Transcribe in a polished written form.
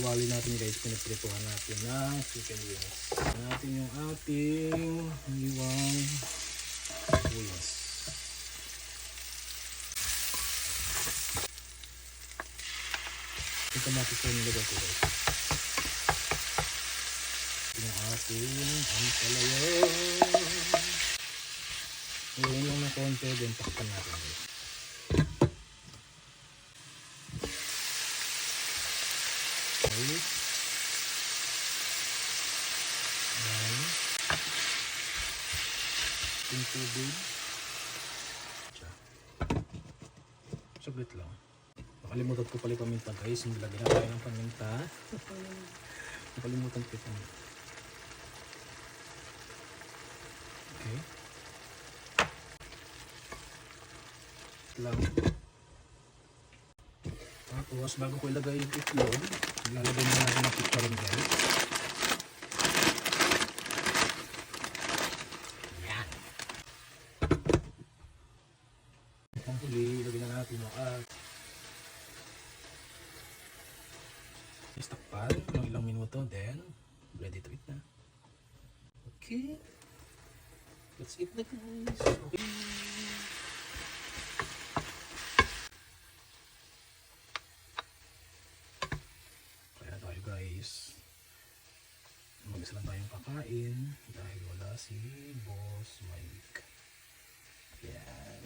kawali natin guys, pinagprituhan natin ng chicken wings. Natin yung ating liwang wings. Yung kamatis po nilagay ko guys. Yung ating ampalaya. Ngayon lang ng konti, then takpan natin guys. Okay. Ayan. Yung tubig. Saglit lang. Nakalimutan ko pala yung paminta guys. Nilagyan na tayo ng paminta. Nakalimutan ko yung paminta. Okay. Lang. Tapos bago ko ilagay yung itlog, ilalagay na natin ang chicharon guys. Yan. Ang huli, ilagay na natin yung istakpan ng ilang minuto, then ready to eat na. Okay. Let's eat na guys. Okay. Guys, mag-isa lang tayong kakain dahil wala si Boss Mike. Yan.